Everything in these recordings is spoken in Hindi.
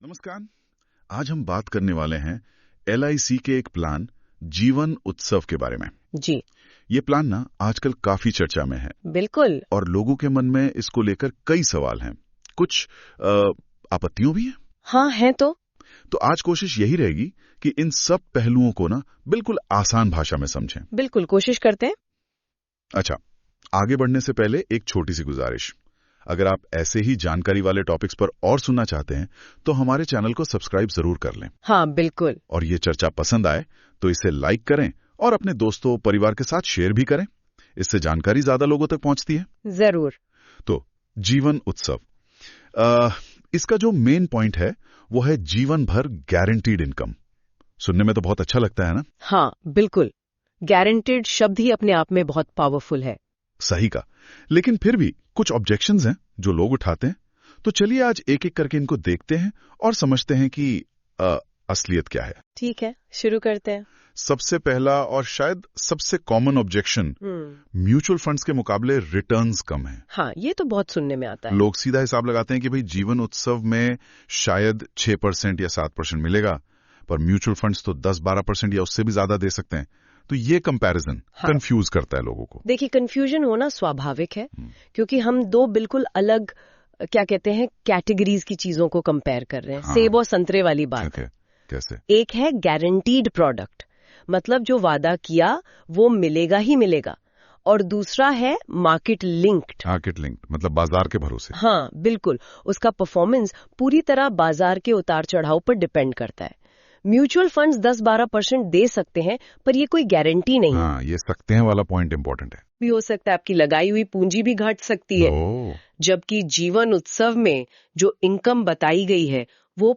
नमस्कार। आज हम बात करने वाले हैं LIC के एक प्लान जीवन उत्सव के बारे में। जी ये प्लान ना आजकल काफी चर्चा में है बिल्कुल। और लोगों के मन में इसको लेकर कई सवाल हैं, कुछ आपत्तियों भी हैं। हाँ है तो आज कोशिश यही रहेगी कि इन सब पहलुओं को ना बिल्कुल आसान भाषा में समझें। बिल्कुल कोशिश करते हैं। अच्छा, आगे बढ़ने से पहले एक छोटी सी गुजारिश। अगर आप ऐसे ही जानकारी वाले टॉपिक्स पर और सुनना चाहते हैं तो हमारे चैनल को सब्सक्राइब जरूर कर लें। हाँ बिल्कुल। और ये चर्चा पसंद आए तो इसे लाइक करें और अपने दोस्तों परिवार के साथ शेयर भी करें। इससे जानकारी ज्यादा लोगों तक पहुंचती है। जरूर। तो जीवन उत्सव, इसका जो मेन पॉइंट है वो है जीवन भर गारंटीड इनकम। सुनने में तो बहुत अच्छा लगता है ना? हाँ बिल्कुल। गारंटेड शब्द ही अपने आप में बहुत पावरफुल है। सही का, लेकिन फिर भी कुछ ऑब्जेक्शंस हैं जो लोग उठाते हैं। तो चलिए आज एक एक करके इनको देखते हैं और समझते हैं कि असलियत क्या है। ठीक है, शुरू करते हैं। सबसे पहला और शायद सबसे कॉमन ऑब्जेक्शन, म्यूचुअल फंड्स के मुकाबले रिटर्न्स कम है। हाँ, ये तो बहुत सुनने में आता है। लोग सीधा हिसाब लगाते हैं कि भाई जीवन उत्सव में शायद 6% या 7% मिलेगा, पर म्यूचुअल फंड्स तो 10-12% या उससे भी ज्यादा दे सकते हैं। तो ये कंपैरिजन कंफ्यूज करता है लोगों को। देखिए, कंफ्यूजन होना स्वाभाविक है क्योंकि हम दो बिल्कुल अलग क्या कहते हैं कैटेगरीज की चीजों को कंपेयर कर रहे हैं। हाँ। सेब और संतरे वाली बात है। कैसे? एक है गारंटीड प्रोडक्ट, मतलब जो वादा किया वो मिलेगा ही मिलेगा, और दूसरा है मार्केट लिंक्ड। मार्केट लिंक्ड मतलब बाजार के भरोसे। हाँ बिल्कुल, उसका परफॉर्मेंस पूरी तरह बाजार के उतार चढ़ाव पर डिपेंड करता है। म्यूचुअल फंड्स 10-12% दे सकते हैं, पर ये कोई गारंटी नहीं। हाँ, ये सकते हैं वाला पॉइंट इंपॉर्टेंट है। भी हो सकता है आपकी लगाई हुई पूंजी भी घट सकती है। जबकि जीवन उत्सव में जो इनकम बताई गई है वो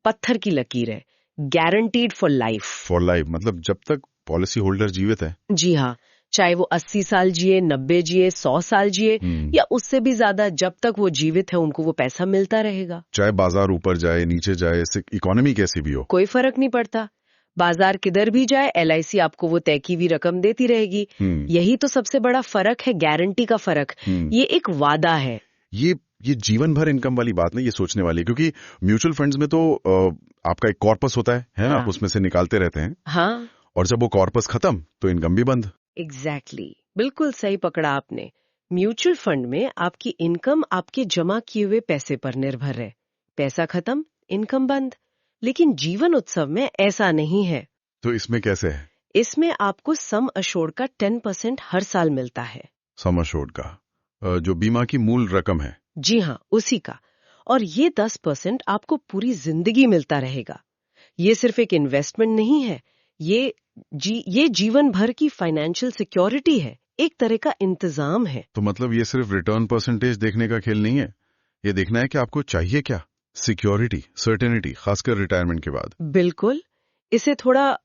पत्थर की लकीर है, guaranteed for life. For life मतलब जब तक पॉलिसी होल्डर जीवित है। जी हाँ, चाहे वो 80 साल जिए, 90 जिए, 100 साल जिए या उससे भी ज्यादा, जब तक वो जीवित है उनको वो पैसा मिलता रहेगा। चाहे बाजार ऊपर जाए नीचे जाए, इकोनॉमी कैसी भी हो, कोई फर्क नहीं पड़ता। बाजार किधर भी जाए LIC आपको वो तय की हुई रकम देती रहेगी। यही तो सबसे बड़ा फर्क है, गारंटी का फर्क। ये एक वादा है। ये जीवन भर इनकम वाली बात नहीं, ये सोचने वाली है, क्योंकि म्यूचुअल फंड्स में तो आपका एक कॉर्पस होता है ना? हाँ। आप उसमें से निकालते रहते हैं। हाँ, और जब वो कॉर्पस खत्म तो इनकम भी बंद। एग्जैक्टली, बिल्कुल सही पकड़ा आपने। म्यूचुअल फंड में आपकी इनकम आपके जमा किए हुए पैसे पर निर्भर है। पैसा खत्म, इनकम बंद। लेकिन जीवन उत्सव में ऐसा नहीं है। तो इसमें कैसे है? इसमें आपको सम अश्योर्ड का 10% हर साल मिलता है। सम अश्योर्ड का जो बीमा की मूल रकम है? जी हाँ, उसी का। और ये 10% आपको पूरी जिंदगी मिलता रहेगा। ये सिर्फ एक इन्वेस्टमेंट नहीं है, ये जीवन भर की फाइनेंशियल सिक्योरिटी है, एक तरह का इंतजाम है। तो मतलब ये सिर्फ रिटर्न परसेंटेज देखने का खेल नहीं है, ये देखना है कि आपको चाहिए क्या। सिक्योरिटी, सर्टेनिटी, खासकर रिटायरमेंट के बाद। बिल्कुल। इसे थोड़ा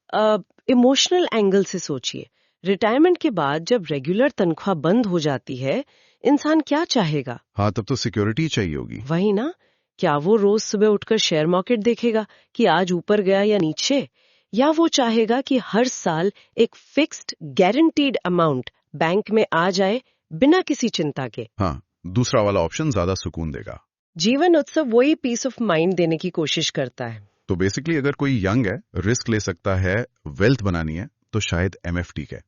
इमोशनल एंगल से सोचिए। रिटायरमेंट के बाद जब रेगुलर तनख्वाह बंद हो जाती है, इंसान क्या चाहेगा? हाँ, तब तो सिक्योरिटी चाहिए होगी। वही ना। क्या वो रोज सुबह उठकर शेयर मार्केट देखेगा कि आज ऊपर गया या नीचे, या वो चाहेगा कि हर साल एक फिक्स्ड गारंटीड अमाउंट बैंक में आ जाए बिना किसी चिंता के? हाँ, दूसरा वाला ऑप्शन ज्यादा सुकून देगा। जीवन उत्सव वही पीस ऑफ माइंड देने की कोशिश करता है। तो बेसिकली अगर कोई यंग है, रिस्क ले सकता है, वेल्थ बनानी है, तो शायद MF ठीक है।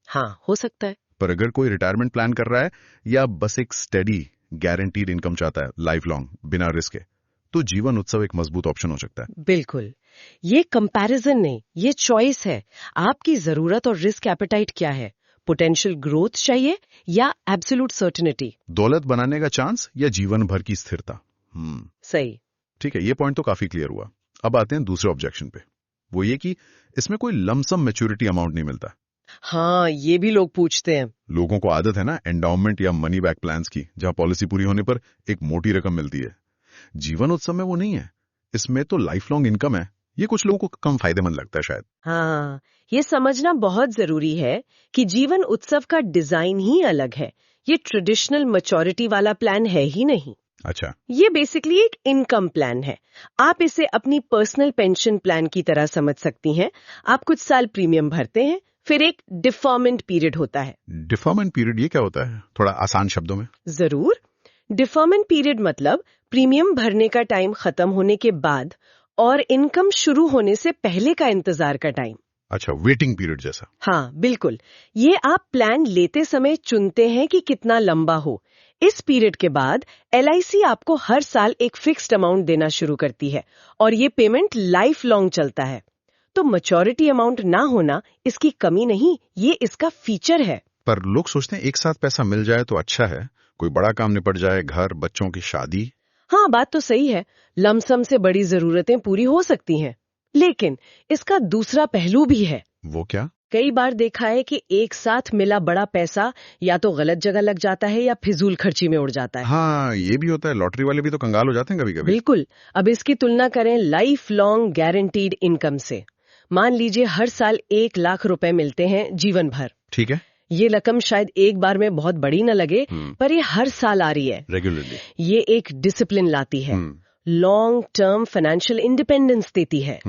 हाँ, हो सकता है। पर अगर कोई रिटायरमेंट प्लान कर रहा है या बस एक स्टेडी गारंटीड इनकम चाहता है लाइफ लॉन्ग बिना रिस्क के, तो जीवन उत्सव एक मजबूत ऑप्शन हो सकता है। बिल्कुल। ये कंपैरिजन नहीं, ये चॉइस है। आपकी जरूरत और रिस्क एपेटाइट क्या है? पोटेंशियल ग्रोथ चाहिए या एब्सोल्यूट सर्टेनिटी? दौलत बनाने का चांस या जीवन भर की स्थिरता? सही। ठीक है, ये पॉइंट तो काफी क्लियर हुआ। अब आते हैं दूसरे ऑब्जेक्शन पे, वो ये कि इसमें कोई लमसम मैच्योरिटी अमाउंट नहीं मिलता। हाँ, ये भी लोग पूछते हैं। लोगों को आदत है ना एंडाउमेंट या मनी बैक प्लान्स की, जहां पॉलिसी पूरी होने पर एक मोटी रकम मिलती है। जीवन उत्सव में वो नहीं है, इसमें तो लाइफ लॉन्ग इनकम है। ये कुछ लोगों को कम फायदेमंद लगता है शायद। हाँ, ये समझना बहुत जरूरी है कि जीवन उत्सव का डिजाइन ही अलग है। ये ट्रेडिशनल मैच्योरिटी वाला प्लान है ही नहीं। अच्छा, ये बेसिकली एक इनकम प्लान है। आप इसे अपनी पर्सनल पेंशन प्लान की तरह समझ सकती हैं। आप कुछ साल प्रीमियम भरते हैं, फिर एक डिफर्मेंट पीरियड होता है। डिफर्मेंट पीरियड ये क्या होता है, थोड़ा आसान शब्दों में? जरूर। डिफर्मेंट पीरियड मतलब प्रीमियम भरने का टाइम खत्म होने के बाद और इनकम शुरू होने से पहले का इंतजार का टाइम। अच्छा, वेटिंग पीरियड जैसा। हाँ बिल्कुल, ये आप प्लान लेते समय चुनते हैं कि कितना लंबा हो। इस पीरियड के बाद LIC आपको हर साल एक फिक्स्ड अमाउंट देना शुरू करती है और ये पेमेंट लाइफ लॉन्ग चलता है। तो मैच्योरिटी अमाउंट ना होना इसकी कमी नहीं, ये इसका फीचर है। पर लोग सोचते हैं एक साथ पैसा मिल जाए तो अच्छा है, कोई बड़ा काम निपट जाए, घर, बच्चों की शादी। हाँ बात तो सही है, लमसम से बड़ी जरूरतें पूरी हो सकती हैं, लेकिन इसका दूसरा पहलू भी है। वो क्या? कई बार देखा है कि एक साथ मिला बड़ा पैसा या तो गलत जगह लग जाता है या फिजूल खर्ची में उड़ जाता है। हाँ, ये भी होता है। लॉटरी वाले भी तो कंगाल हो जाते हैं कभी-कभी। बिल्कुल। अब इसकी तुलना करें लाइफ लॉन्ग गारंटीड इनकम से। मान लीजिए हर साल 1 लाख रुपए मिलते हैं जीवन भर। ठीक है। ये रकम शायद एक बार में बहुत बड़ी न लगे, पर ये हर साल आ रही है रेगुलरली। ये एक डिसिप्लिन लाती है, लॉन्ग टर्म फाइनेंशियल इंडिपेंडेंस देती है।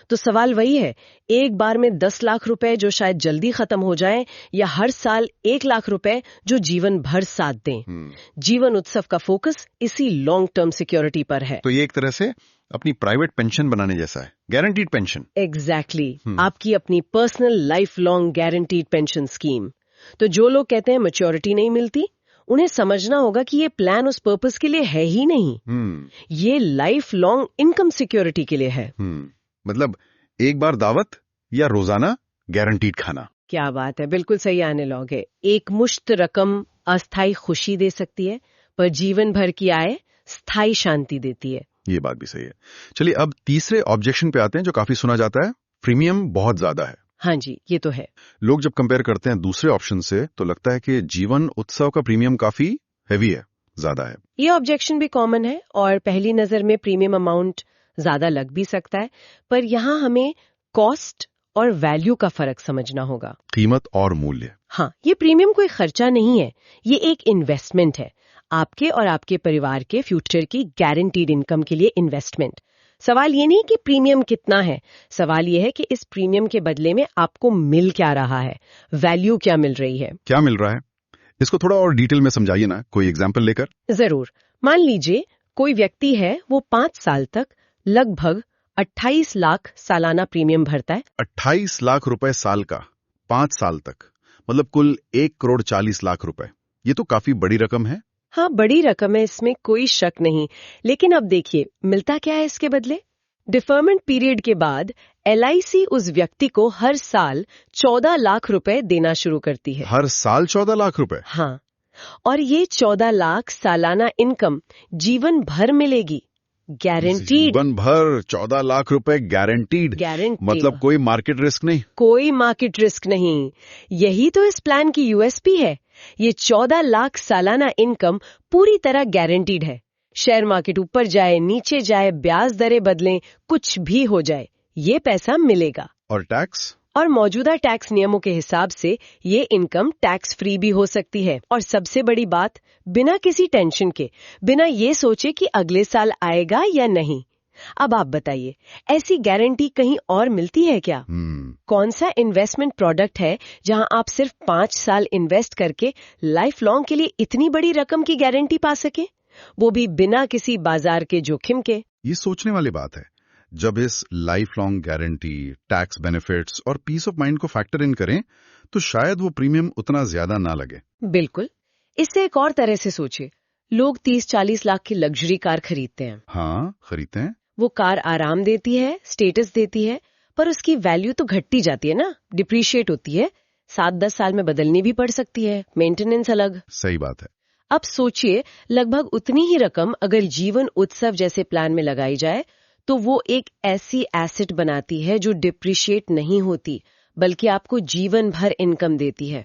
तो सवाल वही है, एक बार में 10 लाख रुपए जो शायद जल्दी खत्म हो जाएं, या हर साल 1 लाख रुपए जो जीवन भर साथ दें। जीवन उत्सव का फोकस इसी लॉन्ग टर्म सिक्योरिटी पर है। तो ये एक तरह से अपनी प्राइवेट पेंशन बनाने जैसा है, गारंटीड पेंशन। एग्जैक्टली, आपकी अपनी personal life long guaranteed pension scheme. तो जो लोग कहते हैं मैच्योरिटी नहीं मिलती, उन्हें समझना होगा कि ये प्लान उस पर्पस के लिए है ही नहीं। ये लाइफ लॉन्ग इनकम सिक्योरिटी के लिए है। मतलब एक बार दावत या रोजाना गारंटीड खाना। क्या बात है, बिल्कुल सही आने लगे। एक मुश्त रकम अस्थायी खुशी दे सकती है, पर जीवन भर की आय स्थायी शांति देती है। ये बात भी सही है। चलिए अब तीसरे ऑब्जेक्शन पे आते हैं जो काफी सुना जाता है, प्रीमियम बहुत ज्यादा है। हाँ जी, ये तो है। लोग जब कंपेयर करते हैं दूसरे ऑप्शन से तो लगता है कि जीवन उत्सव का प्रीमियम काफी हैवी है, ज्यादा है। ये ऑब्जेक्शन भी कॉमन है और पहली नजर में प्रीमियम अमाउंट ज्यादा लग भी सकता है, पर यहाँ हमें कॉस्ट और वैल्यू का फर्क समझना होगा। कीमत और मूल्य। हाँ, ये प्रीमियम कोई खर्चा नहीं है, ये एक इन्वेस्टमेंट है, आपके और आपके परिवार के फ्यूचर की गारंटीड इनकम के लिए इन्वेस्टमेंट। सवाल ये नहीं कि प्रीमियम कितना है, सवाल ये है कि इस प्रीमियम के बदले में आपको मिल क्या रहा है, वैल्यू क्या मिल रही है। क्या मिल रहा है, इसको थोड़ा और डिटेल में समझाइए ना, कोई एग्जांपल लेकर। जरूर। मान लीजिए कोई व्यक्ति है, वो 5 साल तक लगभग 28 लाख सालाना प्रीमियम भरता है। 28 लाख रुपए साल का, 5 साल तक, मतलब कुल 1,40,00,000 रुपए। ये तो काफी बड़ी रकम है। हाँ, बड़ी रकम है, इसमें कोई शक नहीं, लेकिन अब देखिए मिलता क्या है इसके बदले। डिफरमेंट पीरियड के बाद LIC उस व्यक्ति को हर साल 14 लाख रुपए देना शुरू करती है। हर साल 14 लाख रुपए? हाँ, और ये 14 लाख सालाना इनकम जीवन भर मिलेगी, गारंटीड। जीवन भर 14 लाख रुपए गारंटीड? मतलब कोई मार्केट रिस्क नहीं? कोई मार्केट रिस्क नहीं। यही तो इस प्लान की USP है। ये 14 लाख सालाना इनकम पूरी तरह गारंटीड है। शेयर मार्केट ऊपर जाए, नीचे जाए, ब्याज दरें बदलें, कुछ भी हो जाए, ये पैसा मिलेगा। और टैक्स? और मौजूदा टैक्स नियमों के हिसाब से ये इनकम टैक्स फ्री भी हो सकती है। और सबसे बड़ी बात, बिना किसी टेंशन के, बिना ये सोचे कि अगले साल आएगा या नहीं। अब आप बताइए, ऐसी गारंटी कहीं और मिलती है क्या? कौन सा इन्वेस्टमेंट प्रोडक्ट है जहां आप सिर्फ 5 साल इन्वेस्ट करके लाइफ लॉन्ग के लिए इतनी बड़ी रकम की गारंटी पा सके, वो भी बिना किसी बाजार के जोखिम के? ये सोचने वाली बात है। जब इस life long guarantee, tax benefits और पीस ऑफ माइंड को फैक्टर इन करें तो शायद वो प्रीमियम उतना ज्यादा ना लगे। बिल्कुल। इससे एक और तरह से सोचिए, लोग 30-40 लाख की लग्जरी कार खरीदते हैं। हाँ, खरीदते हैं। वो कार आराम देती है, स्टेटस देती है, पर उसकी वैल्यू तो घटती जाती है ना, डिप्रिशिएट होती है। 7-10 साल में बदलनी भी पड़ सकती है, मेंटेनेंस अलग। सही बात है। अब सोचिए, लगभग उतनी ही रकम अगर जीवन उत्सव जैसे प्लान में लगाई जाए तो वो एक ऐसी एसेट बनाती है जो डिप्रिशिएट नहीं होती, बल्कि आपको जीवन भर इनकम देती है।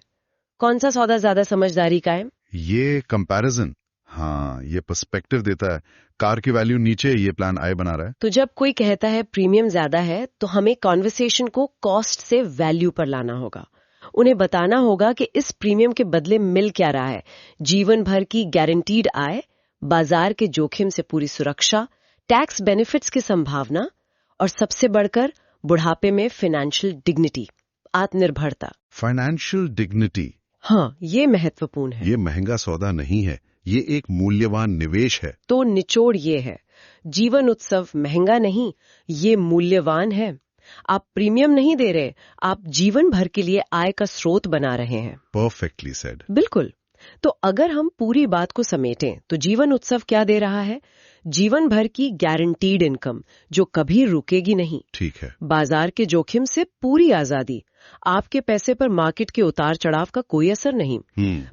कौन सा सौदा ज्यादा समझदारी का है? ये कंपैरिजन, हाँ, ये पर्सपेक्टिव देता है। कार की वैल्यू नीचे, ये प्लान आय बना रहा है। तो जब कोई कहता है प्रीमियम ज्यादा है, तो हमें कॉन्वर्सेशन को कॉस्ट से वैल्यू पर लाना होगा। उन्हें बताना होगा कि इस प्रीमियम के बदले मिल क्या रहा है, जीवन भर की गारंटीड आय, बाजार के जोखिम से पूरी सुरक्षा, टैक्स बेनिफिट्स की संभावना, और सबसे बढ़कर बुढ़ापे में फाइनेंशियल डिग्निटी, आत्मनिर्भरता। फाइनेंशियल डिग्निटी, हाँ, ये महत्वपूर्ण है। ये महंगा सौदा नहीं है, ये एक मूल्यवान निवेश है। तो निचोड़ ये है, जीवन उत्सव महंगा नहीं, ये मूल्यवान है। आप प्रीमियम नहीं दे रहे, आप जीवन भर के लिए आय का स्रोत बना रहे हैं। Perfectly said. बिल्कुल। तो अगर हम पूरी बात को समेटें तो जीवन उत्सव क्या दे रहा है? जीवन भर की गारंटीड इनकम जो कभी रुकेगी नहीं। ठीक है। बाजार के जोखिम से पूरी आजादी, आपके पैसे पर मार्केट के उतार चढ़ाव का कोई असर नहीं।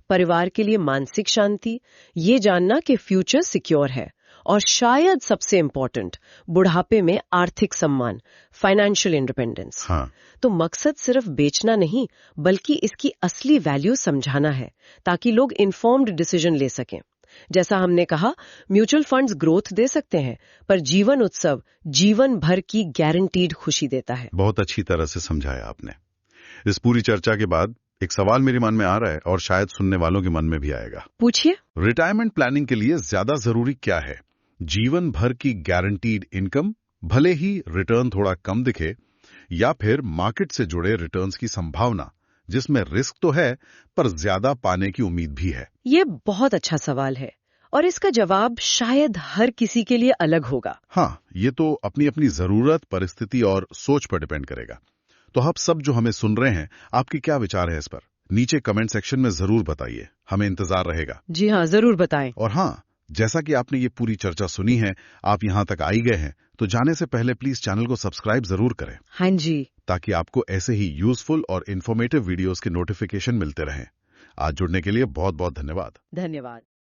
परिवार के लिए मानसिक शांति, ये जानना कि फ्यूचर सिक्योर है। और शायद सबसे इम्पोर्टेंट, बुढ़ापे में आर्थिक सम्मान, फाइनेंशियल इंडिपेंडेंस। हाँ। तो मकसद सिर्फ बेचना नहीं, बल्कि इसकी असली वैल्यू समझाना है, ताकि लोग इन्फॉर्म्ड डिसीजन ले सकें। जैसा हमने कहा, म्यूचुअल फंड्स ग्रोथ दे सकते हैं, पर जीवन उत्सव जीवन भर की गारंटीड खुशी देता है। बहुत अच्छी तरह से समझाया आपने। इस पूरी चर्चा के बाद एक सवाल मेरे मन में आ रहा है और शायद सुनने वालों के मन में भी आएगा। पूछिए। रिटायरमेंट प्लानिंग के लिए ज्यादा जरूरी क्या है? जीवन भर की गारंटीड इनकम, भले ही रिटर्न थोड़ा कम दिखे, या फिर मार्केट से जुड़े रिटर्न्स की संभावना जिसमें रिस्क तो है पर ज्यादा पाने की उम्मीद भी है? ये बहुत अच्छा सवाल है और इसका जवाब शायद हर किसी के लिए अलग होगा। हाँ, ये तो अपनी अपनी जरूरत, परिस्थिति और सोच पर डिपेंड करेगा। तो आप सब जो हमें सुन रहे हैं, आपके क्या विचार है इस पर? नीचे कमेंट सेक्शन में जरूर बताइए, हमें इंतजार रहेगा। जी हाँ, जरूर बताएं। और हाँ, जैसा कि आपने ये पूरी चर्चा सुनी है, आप यहाँ तक आई गए हैं, तो जाने से पहले प्लीज चैनल को सब्सक्राइब जरूर करें। हाँ जी। ताकि आपको ऐसे ही यूजफुल और इन्फॉर्मेटिव वीडियोस के नोटिफिकेशन मिलते रहें। आज जुड़ने के लिए बहुत बहुत धन्यवाद। धन्यवाद।